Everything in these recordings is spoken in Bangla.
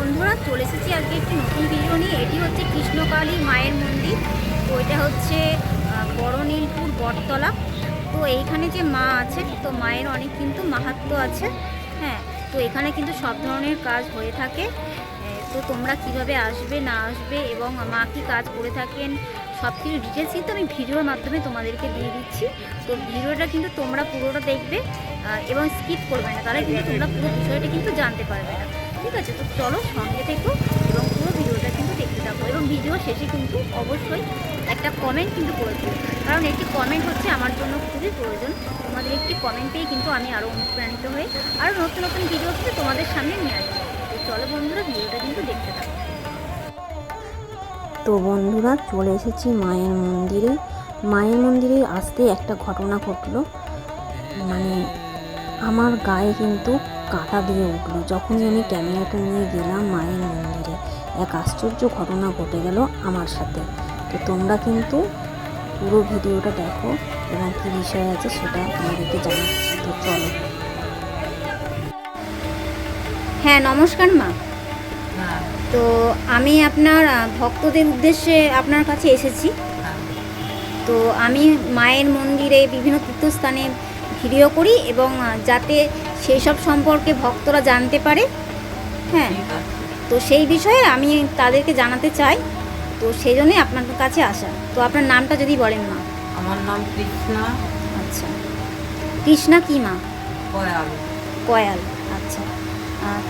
বন্ধুরা চলে এসেছি আজকে একটি নতুন ভিডিও নিয়ে। এটি হচ্ছে কৃষ্ণকালী মায়ের মন্দির। তো এটা হচ্ছে বড়নীলপুর বটতলা। তো এইখানে যে মা আছেন, তো মায়ের অনেক কিন্তু মাহাত্ম্য আছে। হ্যাঁ, তো এখানে কিন্তু সব ধরনের কাজ হয়ে থাকে। তো তোমরা কিভাবে আসবে না আসবে এবং মা কী কাজ করে থাকেন সব কিছু ডিটেলস কিন্তু আমি ভিডিওর মাধ্যমে তোমাদেরকে দিয়ে দিচ্ছি। তো ভিডিওটা কিন্তু তোমরা পুরোটা দেখবে এবং স্কিপ করবে না, তাহলে কিন্তু তোমরা পুরো বিষয়টা কিন্তু জানতে পারবে না। ঠিক আছে, তো চলো সঙ্গে থেকো এবং পুরো ভিডিওটা কিন্তু দেখতে থাকো এবং ভিডিও শেষে কিন্তু অবশ্যই একটা কমেন্ট কিন্তু করে দিও, কারণ একটি কমেন্ট হচ্ছে আমার জন্য খুবই প্রয়োজন। তোমাদের একটি কমেন্ট পেয়ে কিন্তু আমি আরও অনুপ্রাণিত হয়ে আরও নতুন নতুন ভিডিও কিন্তু তোমাদের সামনে নিয়ে আসবো। তো চলো বন্ধুরা ভিডিওটা কিন্তু দেখতে থাকো। তো বন্ধুরা চলে এসেছি মায়ের মন্দিরে। মায়ের মন্দিরে আসতে একটা ঘটনা ঘটলো, মানে আমার গায়ে কিন্তু কাঁটা দিয়ে উঠলো যখনই আমি ক্যামেরাটা নিয়ে গেলাম মায়ের মন্দিরে। এক আশ্চর্য ঘটনা ঘটে গেল আমার সাথে। তো তোমরা কিন্তু পুরো ভিডিওটা দেখো এবং কী বিষয় আছে সেটা তোমাদেরকে জানাচ্ছি। তো চলো। হ্যাঁ, নমস্কার মা। তো আমি আপনার ভক্তদের উদ্দেশ্যে আপনার কাছে এসেছি। তো আমি মায়ের মন্দিরে বিভিন্ন তীর্থস্থানে ভিডিও করি এবং যাতে সেই সব সম্পর্কে ভক্তরা জানতে পারে। হ্যাঁ, তো সেই বিষয়ে আমি তাদেরকে জানাতে চাই। তো সেই জন্যই আপনার কাছে আসা। তো আপনার নামটা যদি বলেন মা। আমার নাম কৃষ্ণা। আচ্ছা, কৃষ্ণা কি মা? কয়াল। কয়াল, আচ্ছা।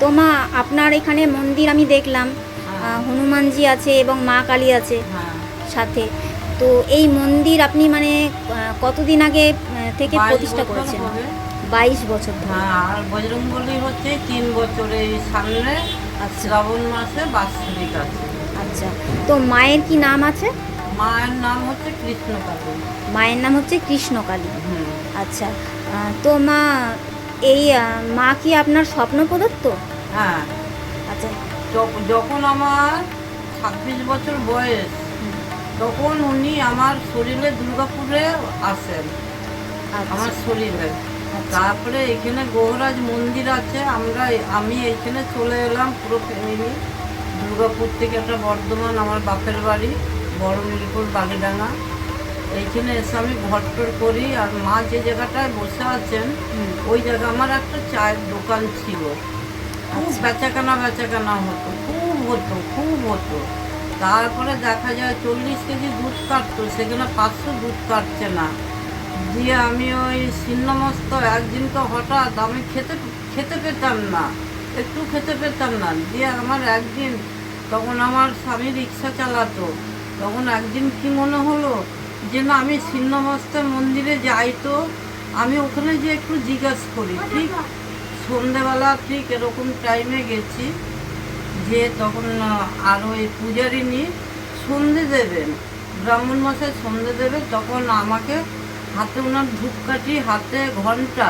তো মা আপনার এখানে মন্দির আমি দেখলাম, হনুমানজি আছে এবং মা কালী আছে সাথে। তো এই মন্দির আপনি মানে কতদিন আগে থেকে প্রতিষ্ঠা করেছেন? 22 বছর ধরে। হ্যাঁ, আর বজরংবলী হচ্ছে 3 বছরে সামনে। শ্রাবণ মাসে বাৎসরিক আছে। আচ্ছা, তো মায়ের কি নাম আছে? মায়ের নাম হচ্ছে কৃষ্ণকালী। মায়ের নাম হচ্ছে কৃষ্ণকালী। আচ্ছা, তো মা এই মা কি আপনার স্বপ্ন প্রদত্ত? হ্যাঁ। আচ্ছা, যখন আমার 26 বছর বয়স, তখন উনি আমার শরীরে দুর্গাপুরে আসেন। আমার শরীরে। তারপরে এখানে গৌরাজ মন্দির আছে, আমি এইখানে চলে এলাম পুরো ফ্যামিলি। দুর্গাপুর থেকে একটা বর্ধমান আমার বাপের বাড়ি, বড়নীলপুর বালিডাঙ্গা। এইখানে এসে আমি ঘরটর করি। আর মা যে জায়গাটায় বসে আছেন ওই জায়গা আমার একটা চায়ের দোকান ছিল। খুব বেচাকেনা হতো, খুব হতো। তারপরে দেখা যায় 40 কেজি দুধ কাটতো, সেখানে 500 দুধ কাটছে না। দিয়ে আমি ওই ছিন্নমস্ত একদিন তো হঠাৎ আমি খেতে পেতাম না, একটু খেতে পেতাম না। দিয়ে আমার একদিন, তখন আমার স্বামী রিক্সা চালাতো, তখন একদিন কি মনে হলো যে না আমি ছিন্নমস্তের মন্দিরে যাই, তো আমি ওখানে যে একটু জিজ্ঞাসা করি। ঠিক সন্ধেবেলা ঠিক এরকম টাইমে গেছি, যে তখন আর ওই পূজারিনী সন্ধে দেবেন, ব্রাহ্মণ মশাই সন্ধে দেবে, তখন আমাকে হাতে ওনার ধূপকাঠি, হাতে ঘন্টা,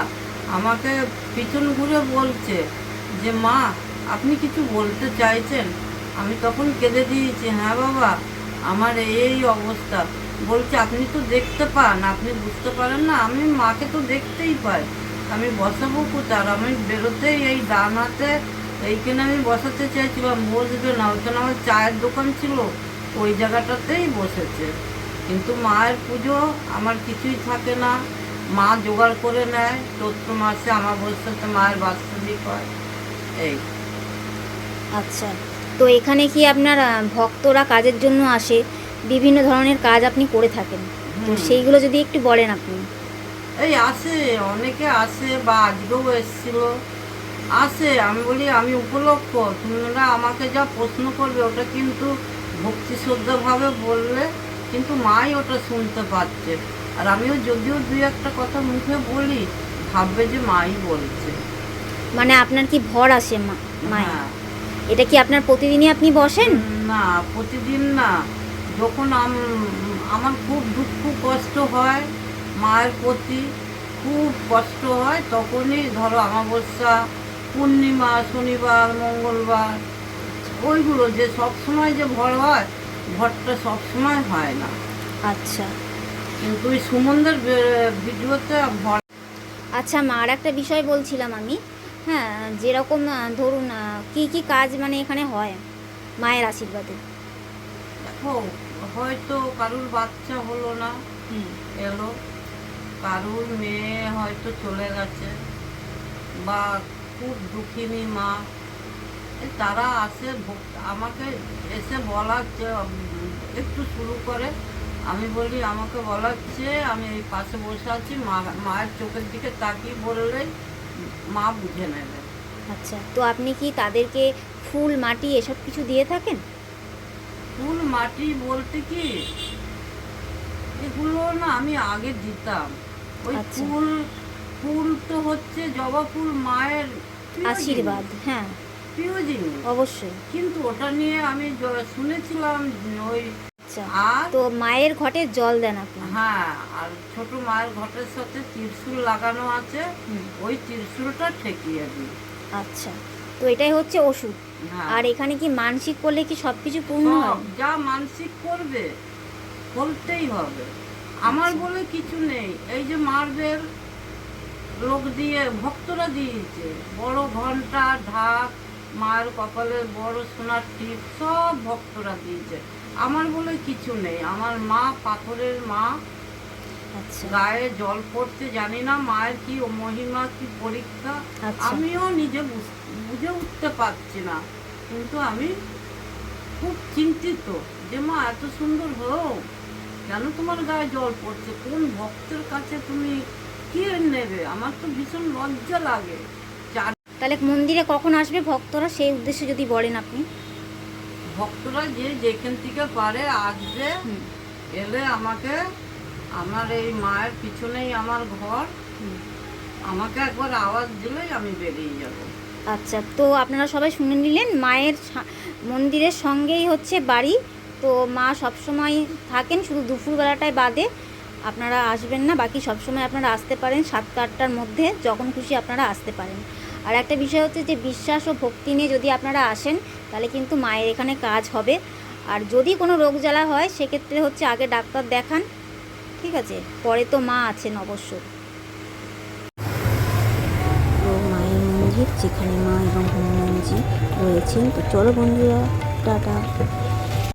আমাকে পিছন ঘুরে বলছে যে মা আপনি কিছু বলতে চাইছেন? আমি তখন কেঁদে দিয়েছি, হ্যাঁ বাবা আমার এই অবস্থা। বলছে আপনি তো দেখতে পান, আপনি বুঝতে পারেন না? আমি মাকে তো দেখতেই পাই, আমি বসাবো কোথায়? আমি বেরোতেই এই ডান হাতে এইখানে আমি বসাতে চাইছিলাম, বসবে না। ওইখানে আমার চায়ের দোকান ছিল, ওই জায়গাটাতেই বসেছে। কিন্তু মায়ের পুজো আমার কিছুই থাকে না, মা জোগাড় করে নেয়। চৈত্র মাসে আমাবস্যাতে মায়ের বাৎসরিক হয় এই। আচ্ছা, তো এখানে কি আপনার ভক্তরা কাজের জন্য আসে? বিভিন্ন ধরনের কাজ আপনি করে থাকেন, তো সেইগুলো যদি একটু বলেন আপনি। এই আসে, অনেকে আসে, বা আজকেও এসেছিল, আসে। আমি বলি আমি উপলক্ষ, তোমরা আমাকে যা প্রশ্ন করবে ওটা কিন্তু ভক্তি শ্রদ্ধাভাবে বললে কিন্তু মাই ওটা শুনতে পাচ্ছে। আর আমিও যদিও দুই একটা কথা মুখে বলি, ভাববে যে মাই বলছে। মানে আপনার কি ভর আসে মায়ের? হ্যাঁ। এটা কি আপনার প্রতিদিনই আপনি বসেন? না, প্রতিদিন না। যখন আমার খুব দুঃখ কষ্ট হয় মায়ের প্রতি, খুব কষ্ট হয়, তখনই ধরো অমাবস্যা, পূর্ণিমা, শনিবার, মঙ্গলবার, ওইগুলো। যে সব সময় যে ভর হয়, ভরটা সব সময় হয় না। আচ্ছা, কিন্তু ওই সুমনদের ভিডিওতে ভর। আচ্ছা মা, আর একটা বিষয় বলছিলাম আমি, হ্যাঁ, যেরকম ধরুন কি কি কাজ মানে এখানে হয় মায়ের আশীর্বাদে? দেখো, হয়তো কারুর বাচ্চা হলো না, হুম। এলো, কারুর মেয়ে হয়তো চলে গেছে, বা খুব দুঃখিনী মা, তারা আসে আমাকে এসে বলাচ্ছে, একটু শুরু করে। আমি বলি আমাকে বলাচ্ছে, আমি এই পাশে বসে আছি, মায়ের চোখের দিকে তাকিয়ে বললেই মা বুঝে নেবে। আচ্ছা, তো আপনি কি তাদেরকে ফুল মাটি এসব কিছু দিয়ে থাকেন? ফুল মাটি বলতে কি, এগুলো না আমি আগে দিতাম। ওই আচ্ছা। ফুল, ফুল তো হচ্ছে জবা ফুল, মায়ের প্রিয় আশীর্বাদ, জিনিস, হ্যাঁ, প্রিয় জিনিস। অবশ্যই। কিন্তু ওটা নিয়ে আমি শুনেছিলাম ওই, আচ্ছা, আর তো মায়ের ঘটে জল দেন আপনি? হ্যাঁ, আর ছোট মায়ের ঘটের সাথে ত্রিশূল লাগানো আছে, হুম। ওই ত্রিশূলটা ঠেকিয়ে দিই। আচ্ছা, তো এটাই হচ্ছে ওষুধ। হ্যাঁ, আর এখানে কি মানসিক করলে কি সব কিছু পূর্ণ সব হয়? যা মানসিক করবে বলতেই হবে। আমার আচ্ছা। বলে কিছু নেই। এই যে মার্বেল লোক দিয়ে ভক্তরা দিয়েছে, বড় ঘন্টা, ঢাক, মায়ের কপালে বড় সোনার টিপ, সব ভক্তরা দিয়েছে। আমার বলে কিছু নেই। আমার মা পাথরের মা, আচ্ছা। গায়ে জল পড়তে জানি না, মায়ের কি মহিমা, কি পরীক্ষা, আচ্ছা। আমিও নিজে বুঝে উঠতে পারছি না। কিন্তু আমি খুব চিন্তিত যে মা এত সুন্দর হও, কেন তোমার গায়ে জল পড়ছে, কোন ভক্তের কাছে তুমি কি নেবে? আমার তো ভীষণ লজ্জা লাগে। চার তাহলে মন্দিরে কখন আসবে ভক্তরা, সেই উদ্দেশ্যে যদি বলেন আপনি? ভক্তরা যে যেখান থেকে পারে আসবে, হুম। এলে আমাকে, আমার এই মায়ের পিছনেই আমার ঘর, হুম। আমাকে একবার আওয়াজ দিলেই আমি বেরিয়ে যাব। আচ্ছা, তো আপনারা সবাই শুনে নিলেন, মায়ের মন্দিরের সঙ্গেই হচ্ছে বাড়ি। তো মা সবসময় থাকেন, শুধু দুপুরবেলাটায় বাদে আপনারা আসবেন না, বাকি সবসময় আপনারা আসতে পারেন 7টা-8টার মধ্যে, যখন খুশি আপনারা আসতে পারেন। আর একটা বিষয় হচ্ছে যে বিশ্বাস ও ভক্তি নিয়ে যদি আপনারা আসেন, তাহলে কিন্তু মায়ের এখানে কাজ হবে। আর যদি কোনো রোগ জ্বালা হয়, সেক্ষেত্রে হচ্ছে আগে ডাক্তার দেখান, ঠিক আছে? পরে তো মা আছেন অবশ্যই। তো মায়ের মন্দির, যেখানে মা এবং হনুমানজি রয়েছেন। তো চলো বন্ধুরা, টাটা।